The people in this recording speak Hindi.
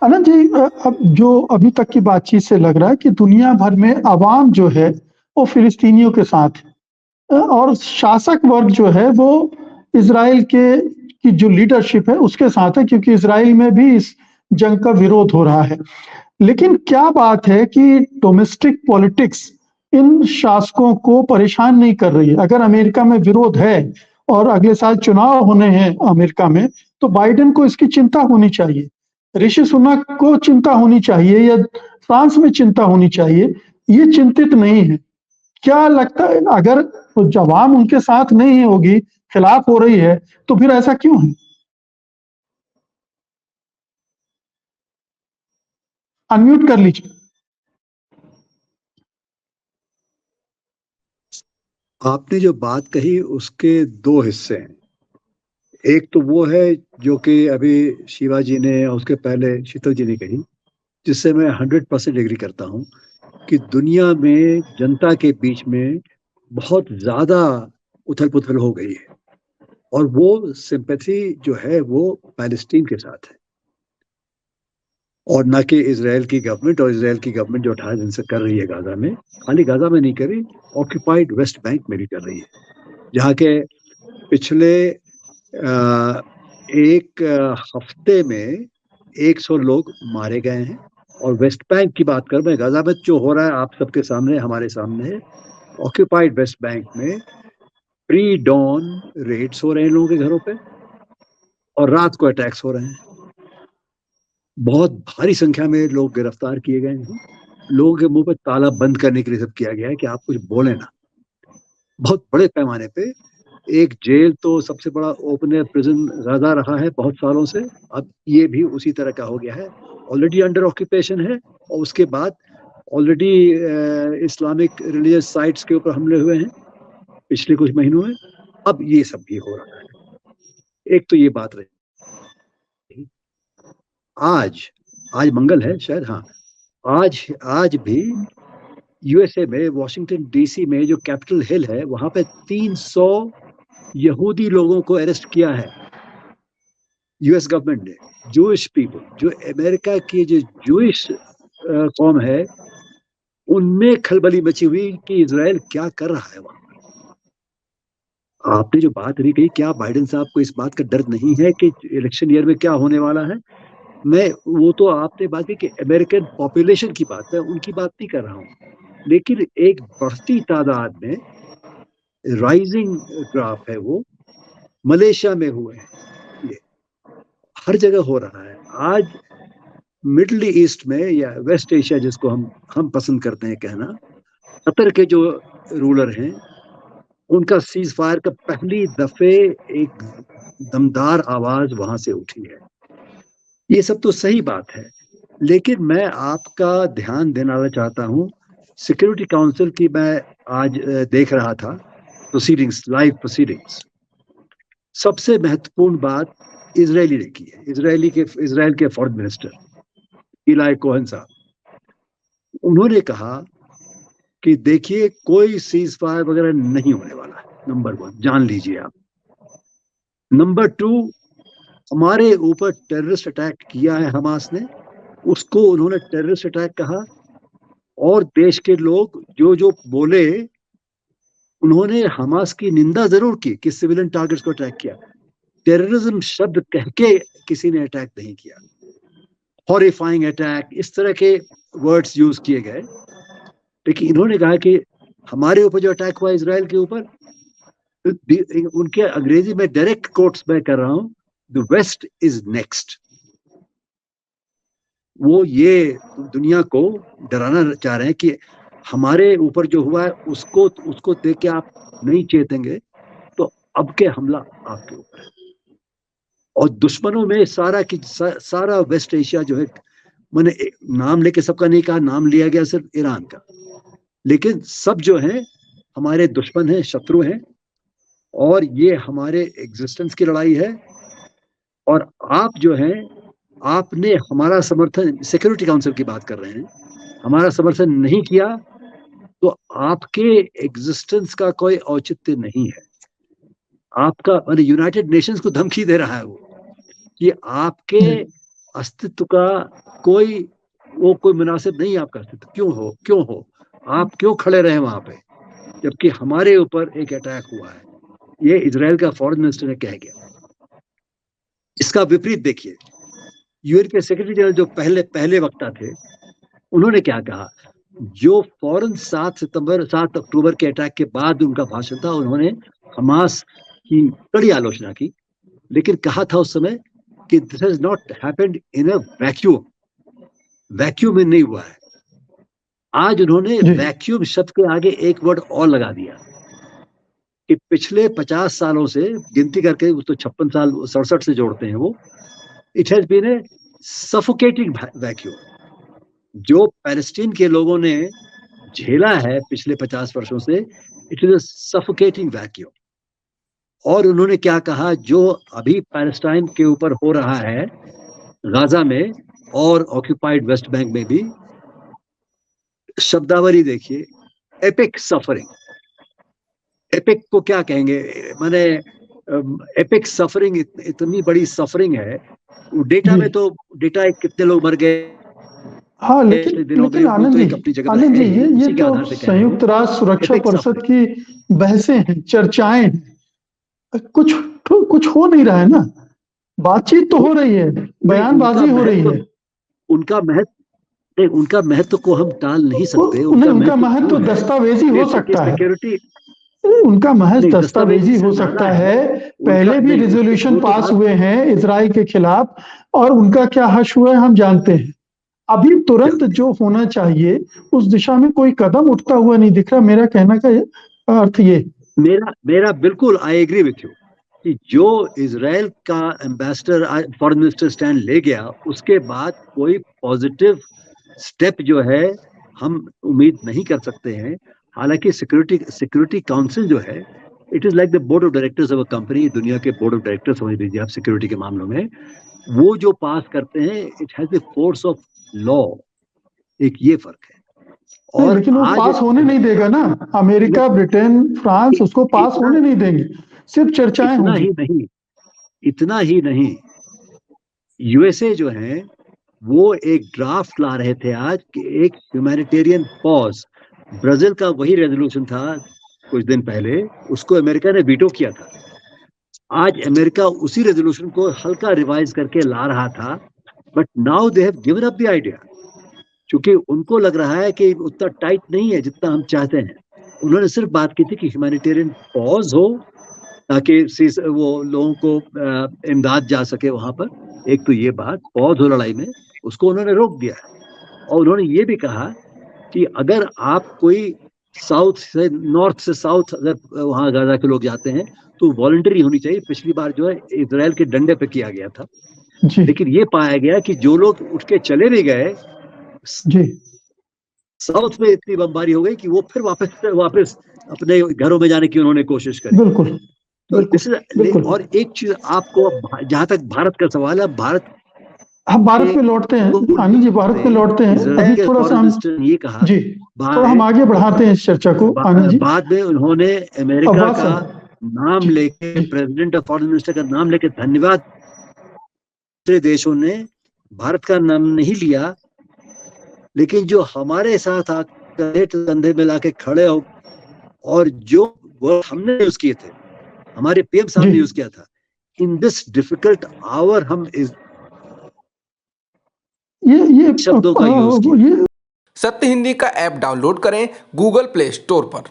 आनंद जी, अब जो अभी तक की बातचीत से लग रहा है कि दुनिया भर में अवाम जो है वो फिलिस्तीनियों के साथ है, और शासक वर्ग जो है वो इजराइल के की जो लीडरशिप है उसके साथ है, क्योंकि इजराइल में भी इस जंग का विरोध हो रहा है। लेकिन क्या बात है कि डोमेस्टिक पॉलिटिक्स इन शासकों को परेशान नहीं कर रही है? अगर अमेरिका में विरोध है और अगले साल चुनाव होने हैं अमेरिका में, तो बाइडेन को इसकी चिंता होनी चाहिए, ऋषि सुनक को चिंता होनी चाहिए, या फ्रांस में चिंता होनी चाहिए। ये चिंतित नहीं है। क्या लगता है, अगर जवान उनके साथ नहीं होगी, खिलाफ हो रही है, तो फिर ऐसा क्यों है? अनम्यूट कर लीजिए। आपने जो बात कही उसके दो हिस्से हैं। एक तो वो है जो कि अभी शिवाजी ने और उसके पहले शीतल जी ने कही, जिससे मैं 100% एग्री करता हूँ कि दुनिया में जनता के बीच में बहुत ज्यादा उथल पुथल हो गई है, और वो सिंपैथी जो है वो पैलेस्टीन के साथ है, और ना कि इजराइल की गवर्नमेंट। और इजराइल की गवर्नमेंट जो 18 दिन से कर रही है गाजा में, खाली गाजा में नहीं कर रही, ऑक्यूपाइड वेस्ट बैंक में भी कर रही है, जहाँ के पिछले एक हफ्ते में 100 लोग मारे गए हैं। और वेस्ट बैंक की बात कर, मैं गाजा में जो हो रहा है आप सबके सामने, हमारे सामने है। ऑक्यूपाइड वेस्ट बैंक में प्री डॉन रेड्स हो रहे हैं लोगों के घरों पे, और रात को अटैक्स हो रहे हैं। बहुत भारी संख्या में लोग गिरफ्तार किए गए हैं। लोगों के मुंह पे ताला बंद करने के लिए सब किया गया है कि आप कुछ बोले ना। बहुत बड़े पैमाने पे एक जेल तो सबसे बड़ा ओपन एयर प्रिजन गाजा रहा है बहुत सालों से, अब ये भी उसी तरह का हो गया है। ऑलरेडी अंडर ऑक्यूपेशन है, और उसके बाद ऑलरेडी इस्लामिक रिलीजियस साइट्स के ऊपर हमले हुए हैं पिछले कुछ महीनों में। अब ये सब भी हो रहा है। एक तो ये बात रही। आज आज मंगल है शायद, हाँ, आज भी यूएसए में वॉशिंगटन डीसी में जो कैपिटल हिल है वहां पे 300 यहूदी लोगों को अरेस्ट किया है यूएस गवर्नमेंट ने। जूइश पीपल, जो अमेरिका की जो जूइश कौम है, उनमें खलबली मची हुई कि इजराइल क्या कर रहा है वहां। आपने जो बात अभी कही, क्या बाइडेन साहब को इस बात का डर नहीं है कि इलेक्शन ईयर में क्या होने वाला है? मैं वो तो आपने बात की कि अमेरिकन पॉपुलेशन की बात है, उनकी बात नहीं कर रहा हूँ, लेकिन एक बढ़ती तादाद में राइजिंग ग्राफ है वो मलेशिया में हुए हैं, ये हर जगह हो रहा है। आज मिडल ईस्ट में, या वेस्ट एशिया जिसको हम पसंद करते हैं कहना, कतर के जो रूलर हैं, उनका सीज फायर का पहली दफे एक दमदार आवाज वहां से उठी है। ये सब तो सही बात है, लेकिन मैं आपका ध्यान देना चाहता हूं, सिक्योरिटी काउंसिल की मैं आज देख रहा था प्रोसीडिंग्स, लाइव प्रोसीडिंग्स। सबसे महत्वपूर्ण बात इजरायली ने की है, इजराइल के फॉरेन मिनिस्टर इलाई कोहन साहब। उन्होंने कहा कि देखिए कोई सीज फायर वगैरह नहीं होने वाला है, नंबर 1 जान लीजिए आप। नंबर 2, हमारे ऊपर टेररिस्ट अटैक किया है हमास ने, उसको उन्होंने टेररिस्ट अटैक कहा, और देश के लोग जो जो बोले, उन्होंने हमास की निंदा जरूर की कि सिविलियन टारगेट्स को अटैक किया, टेररिज्म शब्द कह के किसी ने अटैक नहीं किया। हॉरिफाइंग अटैक, इस तरह के वर्ड्स यूज किए गए, लेकिन इन्होंने कहा कि हमारे ऊपर जो अटैक हुआ इजराइल के ऊपर, उनके अंग्रेजी में डायरेक्ट कोट्स मैं कर रहा हूं, द वेस्ट इज नेक्स्ट। वो ये दुनिया को डराना चाह रहे हैं कि हमारे ऊपर जो हुआ है उसको देख के आप नहीं चेतेंगे तो अब के हमला आपके ऊपर है। और दुश्मनों में सारा वेस्ट एशिया जो है, मैंने नाम लेके सबका नहीं कहा, नाम लिया गया सिर्फ ईरान का, लेकिन सब जो हैं हमारे दुश्मन हैं, शत्रु हैं, और ये हमारे एग्जिस्टेंस की लड़ाई है। और आप जो हैं, आपने हमारा समर्थन, सिक्योरिटी काउंसिल की बात कर रहे हैं, हमारा समर्थन नहीं किया तो आपके एग्जिस्टेंस का कोई औचित्य नहीं है। आपका यूनाइटेड नेशंस को धमकी दे रहा है वो कि अस्तित्व का कोई मुनासिब नहीं है आपका अस्तित्व। क्यों हो आप क्यों खड़े रहे वहां पे जबकि हमारे ऊपर एक अटैक हुआ है। ये इजराइल का फॉरेन मिनिस्टर ने कह गया। इसका विपरीत देखिए, यूएन के सेक्रेटरी जनरल जो पहले वक्ता थे, उन्होंने क्या कहा? जो फौरन 7 अक्टूबर के अटैक के बाद उनका भाषण था, उन्होंने हमास की कड़ी आलोचना की, लेकिन कहा था उस समय कि this has not happened in a vacuum में नहीं हुआ है। आज उन्होंने वैक्यूम शब्द के आगे एक वर्ड और लगा दिया कि पिछले 50 सालों से गिनती करके, तो 56 साल 67 से जोड़ते हैं वो, it has been a suffocating vacuum. जो पैलेस्टीन के लोगों ने झेला है पिछले 50 वर्षों से, it is a suffocating vacuum. और उन्होंने क्या कहा? जो अभी पैलेस्टाइन के ऊपर हो रहा है, गाजा में और ऑक्यूपाइड वेस्ट बैंक में भी, शब्दावली देखिए, एपिक सफरिंग। एपिक को क्या कहेंगे? माने एपिक सफरिंग, इतनी बड़ी सफरिंग है। डेटा में तो डेटा कितने लोग मर गए। हाँ, लेकिन आनंद जी ये तो संयुक्त राष्ट्र सुरक्षा परिषद की बहसें हैं, चर्चाएं हैं, कुछ हो नहीं रहा है ना। बातचीत तो हो रही है, बयानबाजी हो रही है। उनका महत्व को हम टाल नहीं सकते। उनका महत्व दस्तावेजी हो सकता है, उनका महज दस्तावेजी हो सकता है। पहले भी रिजोल्यूशन पास हुए हैं इजराइल के खिलाफ, और उनका क्या हश हुआ है हम जानते हैं। अभी तुरंत जो होना चाहिए उस दिशा में कोई कदम उठता हुआ नहीं दिख रहा। मेरा कहना का अर्थ ये, मेरा बिल्कुल आई एग्री विथ यू कि जो इजराइल का एम्बेसडर फॉरेन मिनिस्टर स्टैंड ले गया, उसके बाद कोई पॉजिटिव स्टेप जो है हम उम्मीद नहीं कर सकते हैं। हालांकि सिक्योरिटी काउंसिल जो है, it is like the board of directors of a company. दुनिया के बोर्ड ऑफ डायरेक्टर्स समझ लीजिए आप सिक्योरिटी के मामलों में। वो जो पास करते हैं, it has the force of law. एक ये फर्क है। और लेकिन वो पास होने नहीं देगा ना। अमेरिका, ब्रिटेन, फ्रांस उसको पास होने नहीं देंगे, सिर्फ चर्चाएं होंगी। इतना ही नहीं, यूएसए जो है वो एक ड्राफ्ट ला रहे थे आज कि एक ह्यूमैनिटेरियन पॉज। ब्राजील का वही रेजोल्यूशन था कुछ दिन पहले, उसको अमेरिका ने वीटो किया था। आज अमेरिका उसी रेजोल्यूशन को हल्का रिवाइज करके ला रहा था, but now they have given up the idea, क्योंकि उनको लग रहा है कि उतना टाइट नहीं है जितना हम चाहते हैं। उन्होंने सिर्फ बात की थी कि ह्यूमैनिटेरियन पॉज हो, ताकि वो लोगों को इमदाद जा सके वहां पर। एक तो ये बात पॉज हो लड़ाई में, उसको उन्होंने रोक दिया। और उन्होंने ये भी कहा कि अगर आप कोई नॉर्थ से साउथ अगर वहां गाजा के लोग जाते हैं तो वॉलंटरी होनी चाहिए। पिछली बार जो है इजराइल के डंडे पे किया गया था, लेकिन ये पाया गया कि जो लोग उठ के चले भी गए, साउथ में इतनी बमबारी हो गई कि वो फिर वापस अपने घरों में जाने की उन्होंने कोशिश करी। बिल्कुल। और एक चीज आपको, जहां तक भारत का सवाल है, हम भारत पे लौटते हैं आनंद जी, भारत पे लौटते हैं। अभी थोड़ा सा हम ये कहा जी, थोड़ा हम आगे बढ़ाते हैं इस चर्चा को आनंद जी। बाद में उन्होंने अमेरिका का नाम लेके, प्रेसिडेंट ऑफ फॉरेन मिनिस्टर का नाम लेके धन्यवाद। दूसरे देशों ने भारत का नाम नहीं लिया, लेकिन जो हमारे साथ आकर कंधे में लाके खड़े हो, और जो वर्ड हमने यूज किए थे, हमारे पीएम साहब ने यूज किया था, इन दिस डिफिकल्ट आवर, हम इस ये शब्दों का यूज किया। सत्य हिंदी का ऐप डाउनलोड करें गूगल प्ले स्टोर पर।